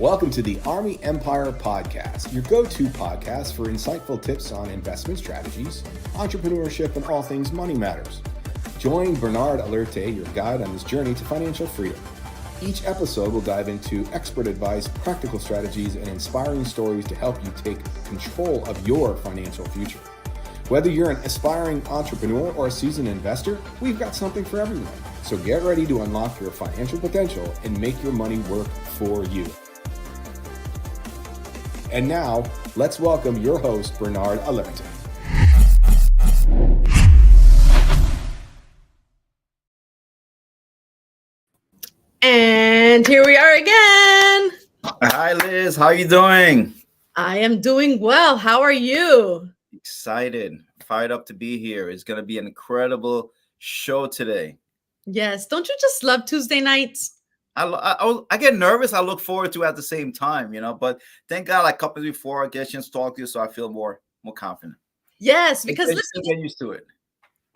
Welcome to the Army Empire Podcast, your go-to podcast for insightful tips on investment strategies, entrepreneurship, and all things money matters. Join Bernard Alerte, your guide on this journey to financial freedom. Each episode will dive into expert advice, practical strategies, and inspiring stories to help you take control of your financial future. Whether you're an aspiring entrepreneur or a seasoned investor, we've got something for everyone. So get ready to unlock your financial potential and make your money work for you. And now, let's welcome your host, Bernard Alerte. And here we are again. Hi, Liz. How are you doing? I am doing well. How are you? Excited, fired up to be here. It's going to be an incredible show today. Yes. Don't you just love Tuesday nights? I get nervous. I look forward to it at the same time, but thank God I couple before I get a chance to talk to you, so I feel more confident. Yes, because listen, get used to it.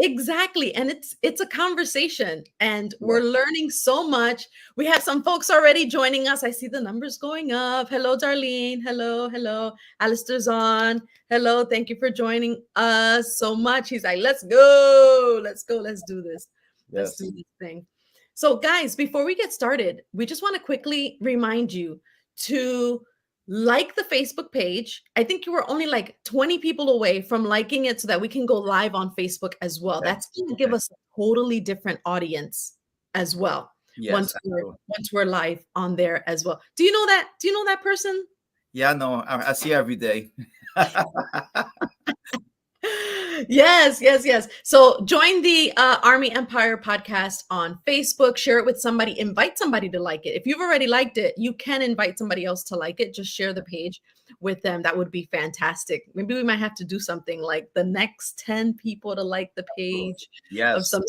Exactly. And it's a conversation and we're learning so much. We have some folks already joining us. I see the numbers going up. Hello, Darlene. Hello. Alistair's on. Hello. Thank you for joining us so much. He's like, let's go. Let's do this. Let's do this thing. So guys, before we get started, we just want to quickly remind you to like the Facebook page. I think you were only like 20 people away from liking it so that we can go live on Facebook as well. That's going to give us a totally different audience as well. Yes, once we're live on there as well. Do you know that person? Yeah, no, I see every day. Yes. So join the Army Empire podcast on Facebook, share it with somebody, invite somebody to like it. If you've already liked it, you can invite somebody else to like it. Just share the page with them. That would be fantastic. Maybe we might have to do something like the next 10 people to like the page of some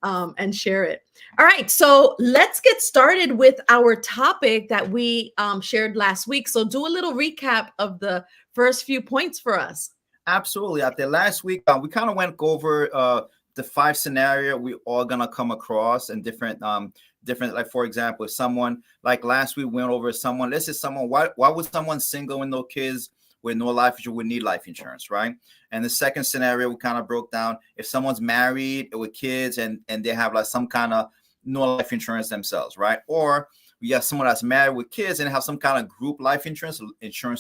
sort, and share it. All right. So let's get started with our topic that we shared last week. So do a little recap of the first few points for us. Absolutely. After last week, we kind of went over the 5 scenario we all gonna come across and different, like for example, if someone like last week went over someone. Let's say someone. Why would someone single with no kids with no life insurance would need life insurance, right? And the second scenario we kind of broke down if someone's married with kids and they have like some kind of no life insurance themselves, right? Or we have someone that's married with kids and have some kind of group life insurance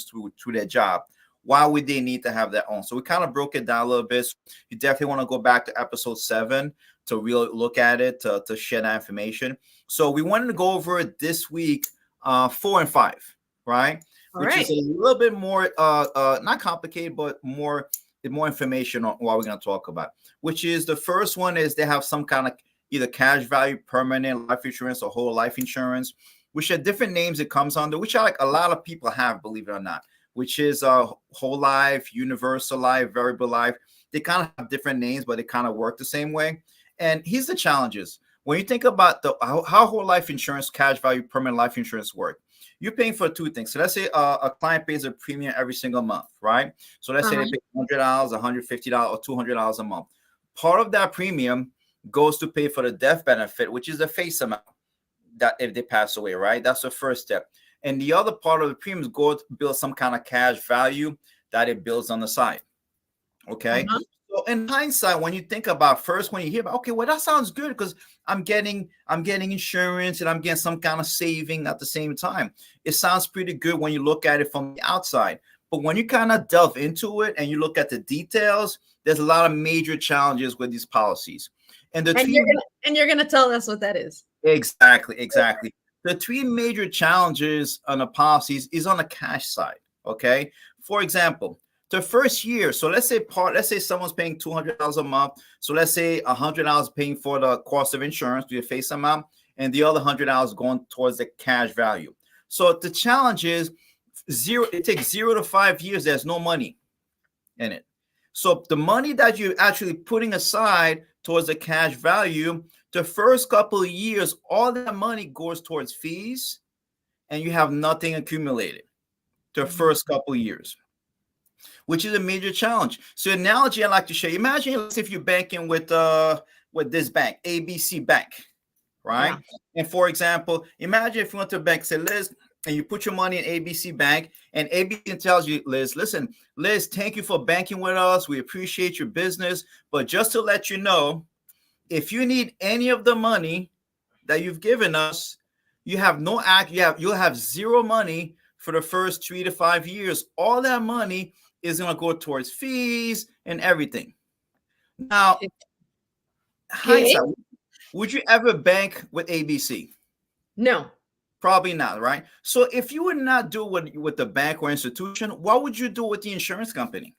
through their job. Why would they need to have their own? So we kind of broke it down a little bit. So you definitely want to go back to episode 7 to really look at it, to share that information. So we wanted to go over it this week, 4 and 5, right? Which is a little bit more, not complicated, but more information on what we're going to talk about. Which is the first one is they have some kind of either cash value, permanent life insurance, or whole life insurance, which are different names it comes under, which are like a lot of people have, believe it or not. Which is whole life, universal life, variable life. They kind of have different names, but they kind of work the same way. And here's the challenges. When you think about how whole life insurance, cash value, permanent life insurance work, you're paying for 2 things. So let's say a client pays a premium every single month, right? So let's say they pay $100, $150, or $200 a month. Part of that premium goes to pay for the death benefit, which is the face amount that if they pass away, right? That's the first step. And the other part of the premiums go to build some kind of cash value that it builds on the side. Okay. So in hindsight, when you think about first, when you hear about, okay, well, that sounds good because I'm getting insurance and I'm getting some kind of saving at the same time. It sounds pretty good when you look at it from the outside. But when you kind of delve into it and you look at the details, there's a lot of major challenges with these policies. And you're gonna tell us what that is. Exactly. The 3 major challenges on the policies is on the cash side. Okay. For example, the first year. So let's say someone's paying $200 a month. So let's say $100 paying for the cost of insurance to your face amount, and the other $100 going towards the cash value. So the challenge is it takes 0 to 5 years. There's no money in it. So the money that you're actually putting aside towards the cash value, the first couple of years, all that money goes towards fees and you have nothing accumulated the first couple of years, which is a major challenge. So the analogy I like to share, imagine if you're banking with this bank, ABC Bank, right? Yeah. And for example, imagine if you went to a bank and said, Liz, and you put your money in ABC Bank, and ABC tells you, Liz, listen, Liz, thank you for banking with us. We appreciate your business. But just to let you know, if you need any of the money that you've given us, you have no act, you'll have zero money for the first 3 to 5 years. All that money is going to go towards fees and everything. Now, hindsight, would you ever bank with ABC? No. Probably not, right? So if you would not do it with the bank or institution, what would you do with the insurance company?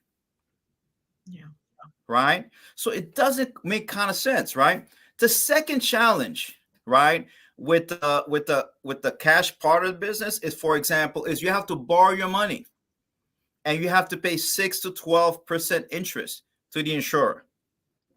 Yeah. Right? So it doesn't make kind of sense, right? The second challenge, right, with the cash part of the business is, for example, is you have to borrow your money, and you have to pay 6 to 12% interest to the insurer.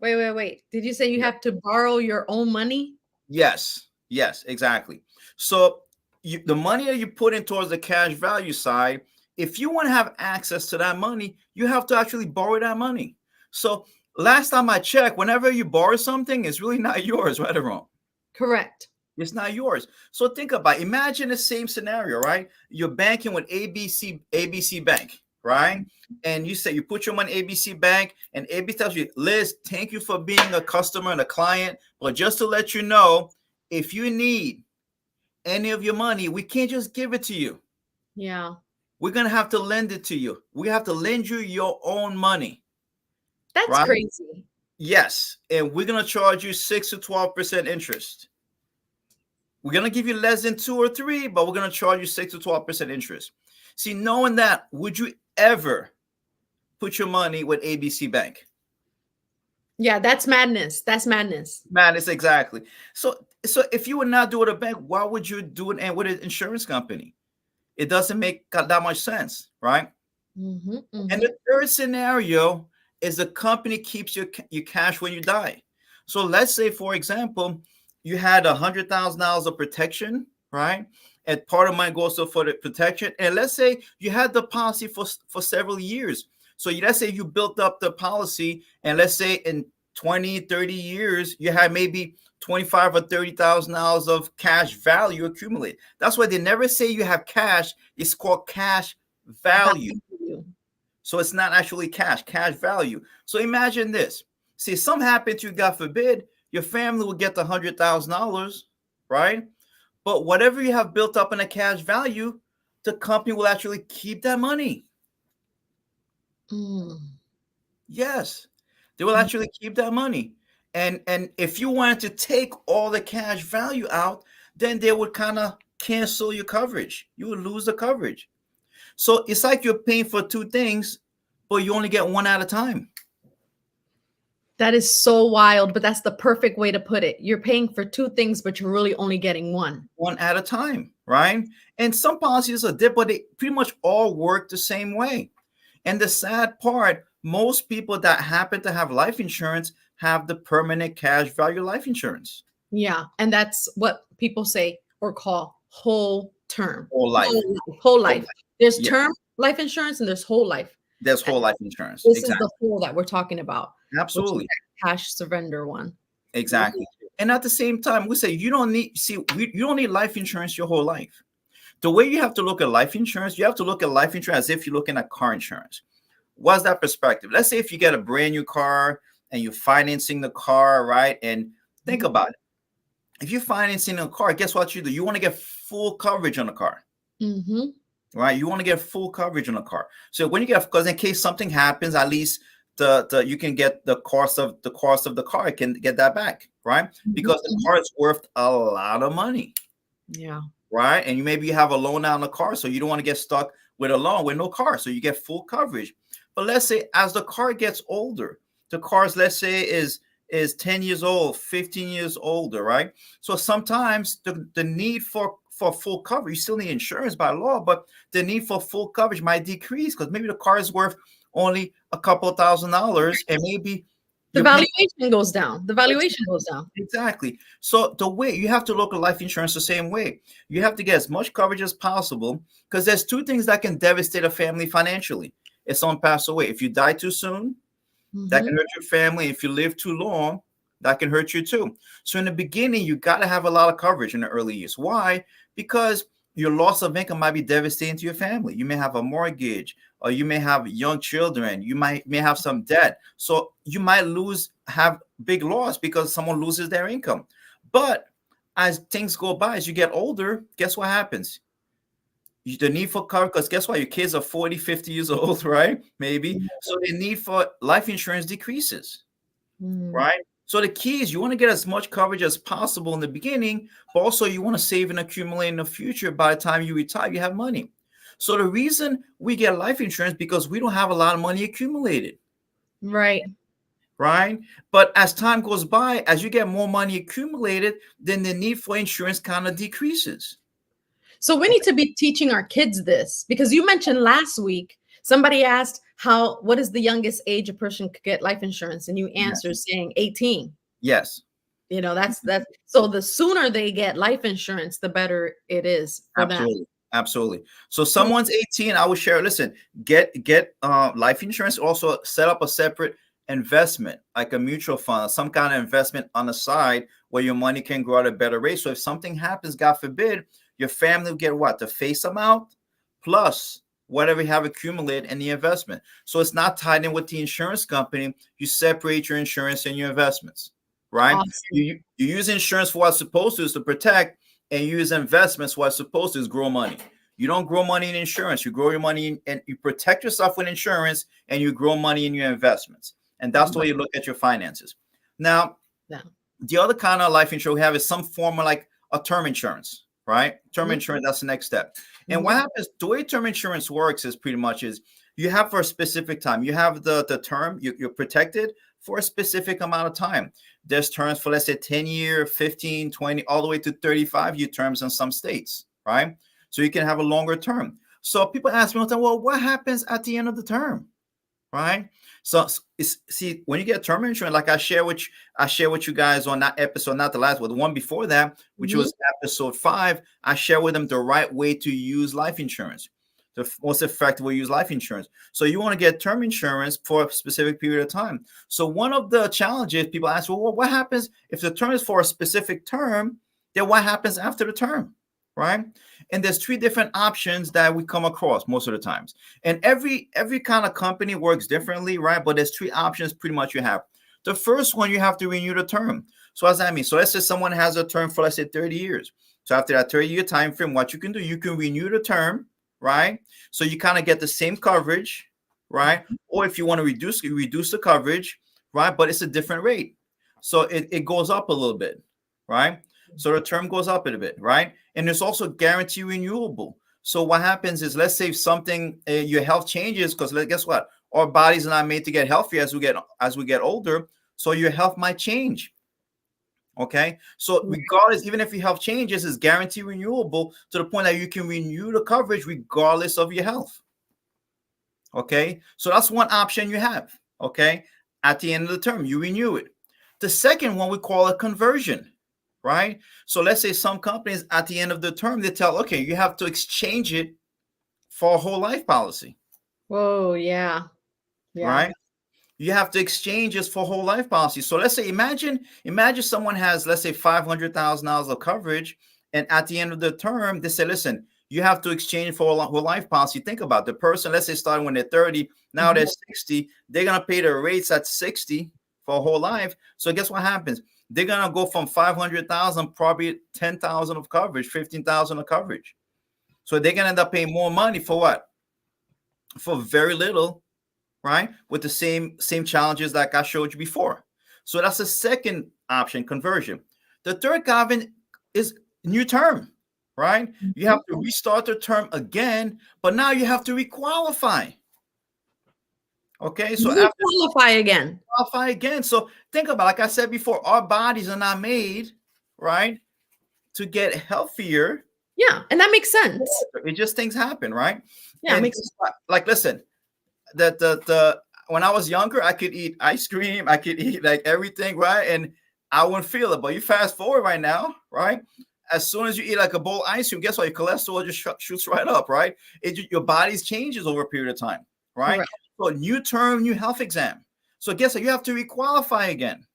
Wait. Did you say you have to borrow your own money? Yes, exactly. So the money that you put in towards the cash value side, if you want to have access to that money, you have to actually borrow that money. So last time I checked, whenever you borrow something, it's really not yours, right or wrong? Correct. It's not yours. So think about it. Imagine the same scenario, right? You're banking with ABC Bank, right? And you say you put your money in ABC Bank, and ABC tells you, Liz, thank you for being a customer and a client. But just to let you know, if you need any of your money, we can't just give it to you. Yeah. We're going to have to lend it to you. We have to lend you your own money. That's right? crazy. Yes. And we're going to charge you 6 to 12% interest. We're going to give you less than 2 or 3, but we're going to charge you 6 to 12% interest. See, knowing that, would you ever put your money with ABC Bank? Yeah, that's madness. That's madness. Madness, exactly. So if you would not do it at a bank, why would you do it with an insurance company? It doesn't make that much sense, right? Mm-hmm, mm-hmm. And the third scenario is the company keeps your cash when you die. So let's say, for example, you had $100,000 of protection, right? And part of money goes for the protection. And let's say you had the policy for several years. So let's say you built up the policy, and let's say in 20, 30 years, you had maybe $25,000 or $30,000 of cash value accumulated. That's why they never say you have cash. It's called cash value. So it's not actually cash value. So imagine this. See, something happened to you, God forbid, your family will get the $100,000, right? But whatever you have built up in a cash value, the company will actually keep that money. Yes, they will actually keep that money. And if you wanted to take all the cash value out, then they would kind of cancel your coverage. You would lose the coverage. So it's like you're paying for two things, but you only get one at a time. That is so wild, but that's the perfect way to put it. You're paying for two things, but you're really only getting one. One at a time, right? And some policies are different, but they pretty much all work the same way. And the sad part, most people that happen to have life insurance have the permanent cash value life insurance. Yeah, and that's what people say or call whole term. Whole life. Whole life. There's term life insurance and there's whole life. There's whole life insurance. This is the whole that we're talking about. Absolutely. Cash surrender one. Exactly. And at the same time, we say you don't need life insurance your whole life. The way you have to look at life insurance, you have to look at life insurance as if you're looking at car insurance. What's that perspective? Let's say if you get a brand new car and you're financing the car, right? And think about it. If you're financing a car, guess what you do? You want to get full coverage on the car. Mm-hmm. Right? You want to get full coverage on a car. So when you get, because in case something happens, at least you can get the cost of the car, can get that back, right? Because the car is worth a lot of money. Yeah. Right. And maybe you have a loan on the car, so you don't want to get stuck with a loan with no car. So you get full coverage. But let's say as the car gets older, the cars, let's say, is 10 years old, 15 years older, right? So sometimes the need for full coverage, you still need insurance by law, but the need for full coverage might decrease because maybe the car is worth only a couple of $1,000s, and maybe the valuation goes down. The valuation goes down. Exactly. So the way you have to look at life insurance the same way. You have to get as much coverage as possible, because there's two things that can devastate a family financially. If someone passed away, if you die too soon, that can hurt your family. If you live too long, that can hurt you too. So in the beginning, you got to have a lot of coverage in the early years. Why? Because your loss of income might be devastating to your family. You may have a mortgage, or you may have young children. You may have some debt. So you might have big loss because someone loses their income. But as things go by, as you get older, guess what happens? The need for cover, because guess what? Your kids are 40, 50 years old, right? Maybe. So the need for life insurance decreases, right? So the key is you want to get as much coverage as possible in the beginning, but also you want to save and accumulate in the future. By the time you retire, you have money. So the reason we get life insurance because we don't have a lot of money accumulated. Right. Right. But as time goes by, as you get more money accumulated, then the need for insurance kind of decreases. So we need to be teaching our kids this, because you mentioned last week, somebody asked what is the youngest age a person could get life insurance? And you answered saying 18. Yes. You know, that's so the sooner they get life insurance, the better it is for them. Absolutely. So someone's 18, I would share, listen, get life insurance, also set up a separate investment, like a mutual fund, some kind of investment on the side where your money can grow at a better rate. So if something happens, God forbid, your family will get what? The face amount plus whatever you have accumulated in the investment. So it's not tied in with the insurance company. You separate your insurance and your investments, right? Awesome. You use insurance for what's supposed to is to protect, and you use investments for what's supposed to is grow money. You don't grow money in insurance. You grow your money and you protect yourself with insurance, and you grow money in your investments. And that's the way you look at your finances. Now, the other kind of life insurance we have is some form of like a term insurance, right? Term insurance, that's the next step. And what happens, the way term insurance works is pretty much is you have for a specific time, you have the term, you're protected for a specific amount of time. There's terms for, let's say, 10-year, 15, 20, all the way to 35-year terms in some states, right? So you can have a longer term. So people ask me all the time, well, what happens at the end of the term, right? So see, when you get term insurance, like I share with you guys on that episode, not the last one, the one before that, which was episode 5, I share with them the right way to use life insurance, the most effective way to use life insurance. So you want to get term insurance for a specific period of time. So one of the challenges people ask, well, what happens if the term is for a specific term? Then what happens after the term, right? And there's 3 different options that we come across most of the times. And every kind of company works differently, right? But there's 3 options pretty much you have. The first one, you have to renew the term. So what does that mean? So let's say someone has a term for, let's say, 30 years. So after that 30-year time frame, what you can do, you can renew the term, right? So you kind of get the same coverage, right? Or if you want to reduce the coverage, right? But it's a different rate. So it goes up a little bit, right? So the term goes up a bit, right? And it's also guarantee renewable. So what happens is, let's say if something, your health changes, because guess what? Our bodies are not made to get healthier as we get older. So your health might change. Okay. So regardless, even if your health changes, it's guarantee renewable to the point that you can renew the coverage regardless of your health. Okay. So that's one option you have. Okay. At the end of the term, you renew it. The second one we call a conversion. Right. So let's say some companies at the end of the term, they tell, okay, you have to exchange it for a whole life policy. Whoa. Yeah. Right. You have to exchange this for whole life policy. So let's say, imagine someone has, let's say, $500,000 of coverage. And at the end of the term, they say, listen, you have to exchange for a whole life policy. Think about the person, let's say, starting when they're 30, now they're 60, they're going to pay the rates at 60 for a whole life. So guess what happens? They're going to go from 500,000, probably 10,000 of coverage, 15,000 of coverage. So they're going to end up paying more money for what? For very little, right? With the same challenges like I showed you before. So that's the second option, conversion. The third option is new term, right? You have to restart the term again, but now you have to requalify. Okay, so after qualify again. So think about, like I said before, our bodies are not made, right, to get healthier. Yeah, and that makes sense. It just, things happen, right? Yeah, it makes sense. Like, listen, the when I was younger, I could eat ice cream, I could eat like everything, right, and I wouldn't feel it. But you fast forward right now, right? As soon as you eat like a bowl of ice cream, guess what? Your cholesterol just shoots right up, right? Your body's changes over a period of time, right? So new term, new health exam. So guess what? You have to requalify again,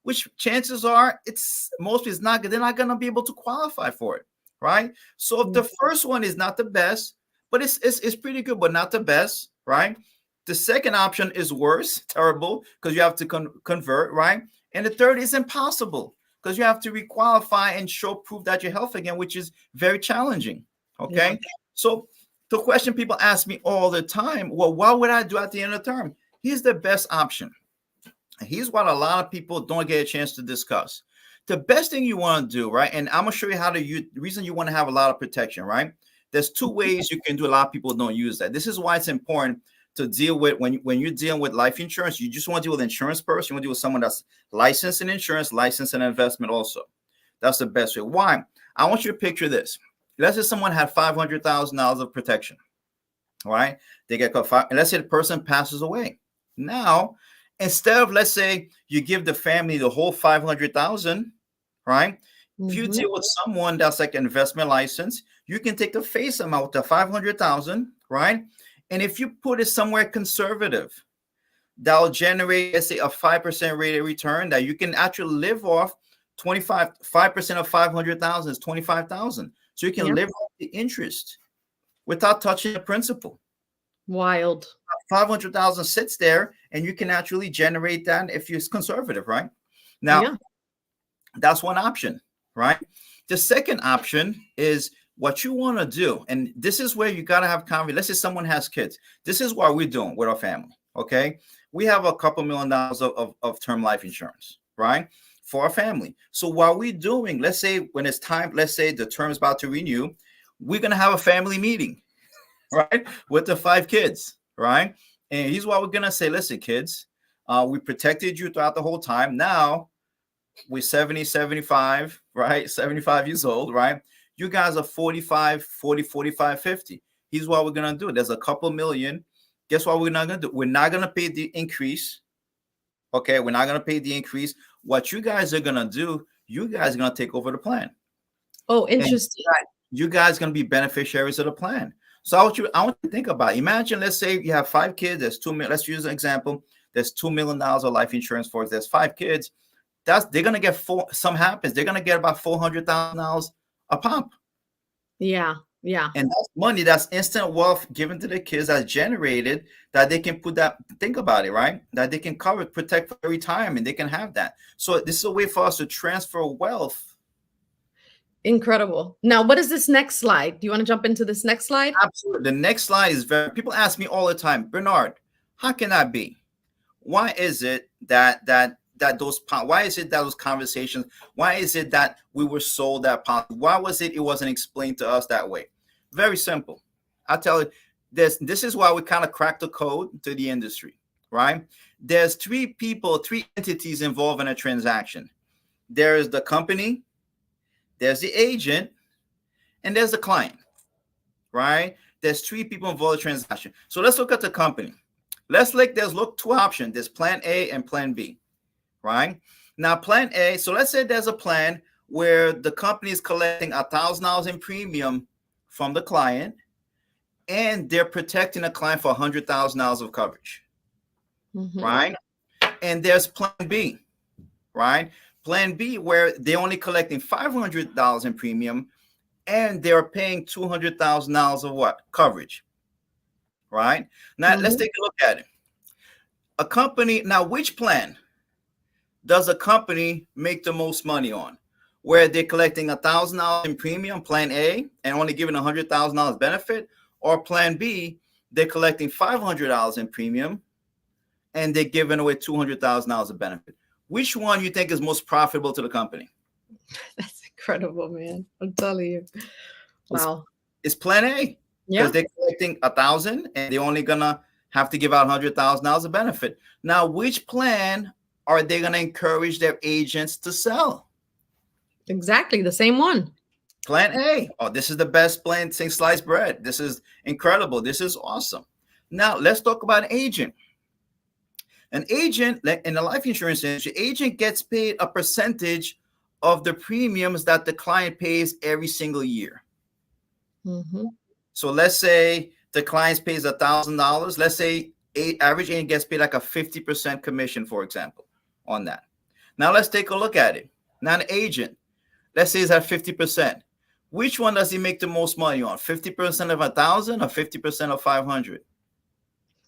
which chances are they're not going to be able to qualify for it. right? So if the first one is not the best, but it's pretty good, but not the best, right? The second option is worse, terrible, because you have to convert, right? And the third is impossible because you have to requalify and show proof that you're healthy again, which is very challenging. Okay. Yeah. So the question people ask me all the time, well, what would I do at the end of the term? Here's the best option. Here's what a lot of people don't get a chance to discuss. The best thing you want to do, right? And I'm going to show you how to use the reason you want to have a lot of protection, right? There's two ways you can do. A lot of people don't use that. This is why it's important to deal with when you're dealing with life insurance. You just want to deal with an insurance person. You want to deal with someone that's licensed in insurance, licensed in investment also. That's the best way. Why? I want you to picture this. Let's say someone had $500,000 of protection. All right. They get caught. And let's say the person passes away. Now, instead of, let's say, you give the family the whole 500,000, right? If you deal with someone that's like an investment license, you can take the face amount, the 500,000, right? And if you put it somewhere conservative, that'll generate, let's say, a 5% rate of return that you can actually live off. 5% of 500,000 is 25,000. So you can live off the interest without touching the principal. Wild. 500,000 sits there, and you can actually generate that if you're conservative, right? Now, that's one option, right? The second option is what you want to do, and this is where you got to have confidence. Let's say someone has kids. This is what we're doing with our family, okay? We have a couple $1 million of term life insurance, right, for our family. So what we're doing, let's say when it's time, let's say the term is about to renew, we're going to have a family meeting, right, with the 5 kids, right? And here's what we're going to say. Listen, kids, we protected you throughout the whole time. Now we're 70, 75, right? 75 years old, right? You guys are 45, 40, 45, 50. Here's what we're going to do. There's a couple million. Guess what we're not going to do? We're not going to pay the increase. Okay, we're not going to pay the increase. What you guys are going to do, you guys are going to take over the plan. Oh, interesting. You guys are going to be beneficiaries of the plan. So I want you to think about it. Imagine, let's say you have 5 kids. There's $2 million. Let's use an example. There's $2 million of life insurance for it. There's 5 kids. They're going to get something happens. They're going to get about $400,000 a pop. Yeah. And that's money, that's instant wealth given to the kids that's generated that they can put that, think about it, right? That they can cover, protect for retirement. They can have that. So this is a way for us to transfer wealth. Incredible. Now, what is this next slide? Do you want to jump into this next slide? Absolutely. The next slide is people ask me all the time, Bernard, how can that be? Why is it that those conversations, why is it that we were sold that policy? Why was it wasn't explained to us that way? Very simple. I'll tell you, this is why we kind of cracked the code to the industry, right? There's 3 entities involved in a transaction. There's the company, there's the agent, and there's the client, right? There's 3 people involved in the transaction. So let's look at the company. Let's look 2 options. There's plan A and plan B. Right now, plan A. So let's say there's a plan where the company is collecting $1,000 in premium from the client, and they're protecting the client for $100,000 of coverage. Right. And there's plan B, right? Plan B, where they're only collecting $500 in premium, and they're paying $200,000 of what? Coverage. Right. Now, let's take a look at it. A company. Now, which plan does a company make the most money on? Where they're collecting $1,000 in premium, plan A, and only giving $100,000 benefit, or plan B, they're collecting $500 in premium and they're giving away $200,000 of benefit. Which one you think is most profitable to the company? That's incredible, man. I'm telling you. Wow. It's plan A. Yeah. Because they're collecting $1,000 and they're only gonna have to give out $100,000 of benefit. Now, which plan are they going to encourage their agents to sell? Exactly. The same one. Plan A. Oh, this is the best plan since sliced bread. This is incredible. This is awesome. Now, let's talk about an agent. An agent, like in the life insurance industry, agent gets paid a percentage of the premiums that the client pays every single year. So let's say the client pays $1,000. Let's say average agent gets paid like a 50% commission, for example, on that. Now let's take a look at it. Now an agent, let's say is at 50%. Which one does he make the most money on? 50% of 1,000 or 50% of 500?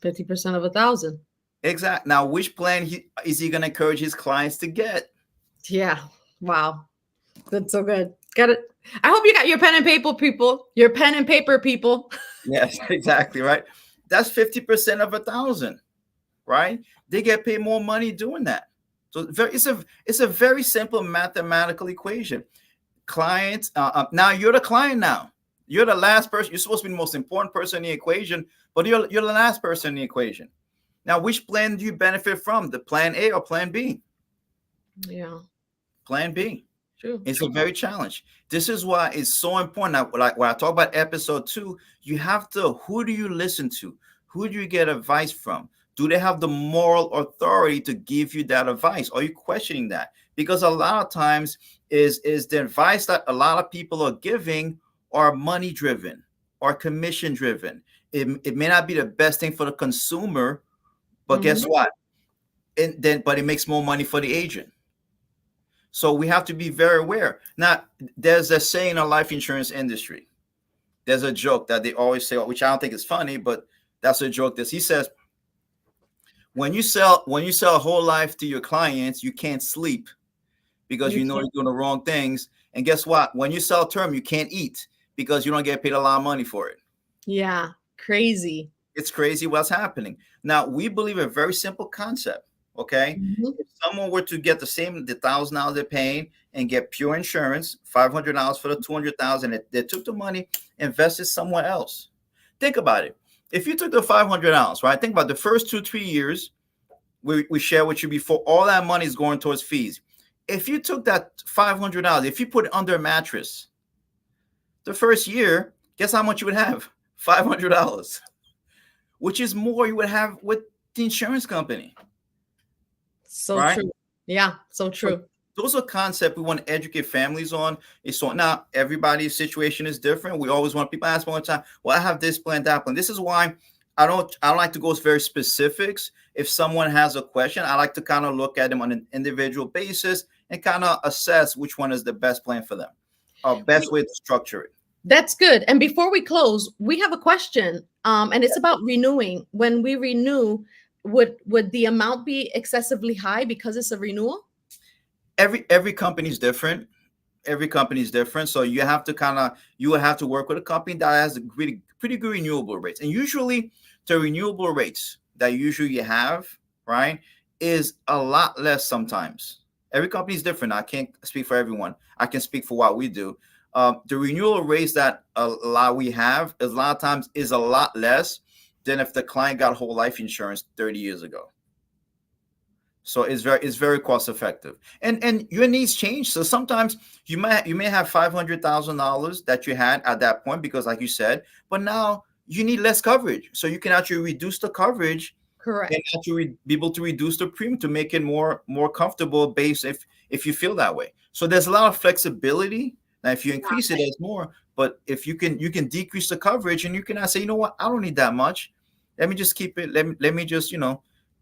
50% of 1,000. Exactly. Now, which plan is he going to encourage his clients to get? Yeah. Wow. That's so good. Got it. I hope you got your pen and paper, people. Your pen and paper, people. Yes, exactly. Right. That's 50% of 1,000. Right. They get paid more money doing that. So it's a very simple mathematical equation. Clients. Now you're the client. Now you're the last person. You're supposed to be the most important person in the equation, but you're the last person in the equation. Now, which plan do you benefit from? The plan A or plan B? Yeah. Plan B. True. It's a very challenge. This is why it's so important. Like when I talk about episode 2, you have to, who do you listen to? Who do you get advice from? Do they have the moral authority to give you that advice? Are you questioning that? Because a lot of times is the advice that a lot of people are giving are money driven or commission driven. It may not be the best thing for the consumer, but guess what? But it makes more money for the agent. So we have to be very aware. Now, there's a saying in the life insurance industry. There's a joke that they always say, which I don't think is funny, but that's a joke. He says, when you sell a whole life to your clients, you can't sleep because you know you're doing the wrong things. And guess what? When you sell a term, you can't eat because you don't get paid a lot of money for it. Yeah, crazy. It's crazy what's happening. Now, we believe a very simple concept. Okay. If someone were to get the $1,000 they're paying and get pure insurance, $500 for the $200,000, they took the money, invested somewhere else. Think about it. If you took the $500, right? Think about the first 2-3 years we shared with you before, all that money is going towards fees. If you took that $500, if you put it under a mattress, the first year, guess how much you would have? $500, which is more you would have with the insurance company. So true. Yeah, so true. So those are concepts we want to educate families on. So now everybody's situation is different. We always want people ask all the time, well, I have this plan, that plan. This is why I don't like to go very specifics. If someone has a question, I like to kind of look at them on an individual basis and kind of assess which one is the best plan for them, or best way to structure it. That's good. And before we close, we have a question, and it's about renewing. When we renew, would the amount be excessively high because it's a renewal? Every company is different. Every company is different. So you have to you will have to work with a company that has pretty good renewable rates. And usually the renewable rates that usually you have, right, is a lot less sometimes. Every company is different. I can't speak for everyone. I can speak for what we do. The renewal rates that we have a lot of times is a lot less than if the client got whole life insurance 30 years ago. So it's very cost effective, and your needs change. So sometimes you may have $500,000 that you had at that point because, like you said, but now you need less coverage. So you can actually reduce the coverage, correct, and actually be able to reduce the premium to make it more comfortable based if you feel that way. So there's a lot of flexibility. Now, if you increase it, there's more. But if you can decrease the coverage, and you can say, you know what, I don't need that much. Let me just keep it. Let me just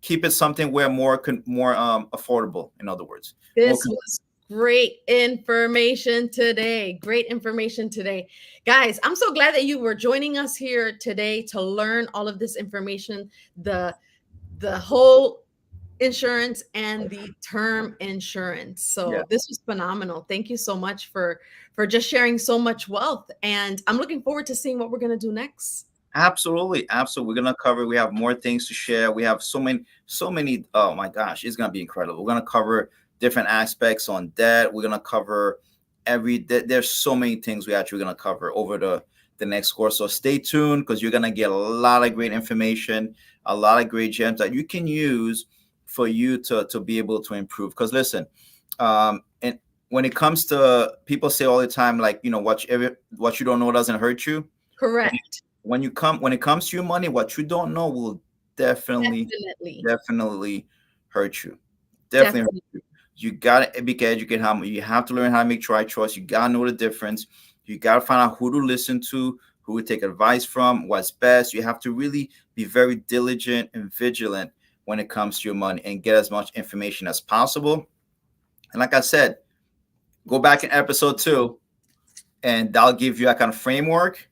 keep it something where more affordable. In other words, this was great information today. Great information today, guys. I'm so glad that you were joining us here today to learn all of this information. The whole insurance and the term insurance. So this was phenomenal. Thank you so much for just sharing so much wealth. And I'm looking forward to seeing what we're going to do next. Absolutely. We're going to cover, we have more things to share. We have so many, oh my gosh, it's going to be incredible. We're going to cover different aspects on debt. We're going to cover there's so many things we actually going to cover over the next course. So stay tuned, because you're going to get a lot of great information, a lot of great gems that you can use for you to be able to improve. Because listen, and when it comes to, people say all the time, like, what you don't know doesn't hurt you. Correct. When it comes to your money, what you don't know will definitely hurt you. Definitely hurt you. You gotta be educated. You have to learn how to make the right choice. You gotta know the difference. You gotta find out who to listen to, who to take advice from, what's best. You have to really be very diligent and vigilant when it comes to your money, and get as much information as possible. And like I said, go back in episode 2. and that'll give you a kind of framework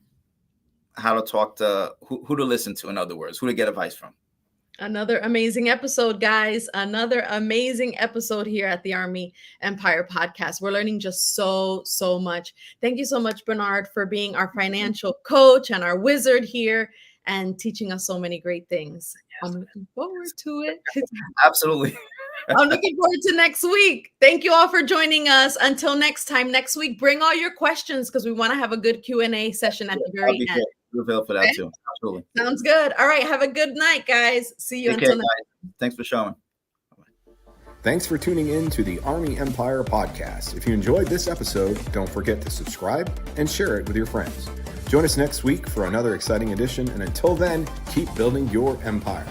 how to talk to who to listen to. In other words, who to get advice from. Another amazing episode, guys. Another amazing episode here at the Army Empire Podcast. We're learning just so much. Thank you so much, Bernard, for being our financial coach and our wizard here and teaching us so many great things. I'm looking forward to it. Absolutely. I'm looking forward to next week. Thank you all for joining us. Until next time, next week, bring all your questions because we want to have a good Q&A session at the very end. We're available for that too. Absolutely. Sounds good. All right. Have a good night, guys. See you until next time. Thanks for showing. Thanks for tuning in to the Army Empire Podcast. If you enjoyed this episode, don't forget to subscribe and share it with your friends. Join us next week for another exciting edition, and until then, keep building your empire.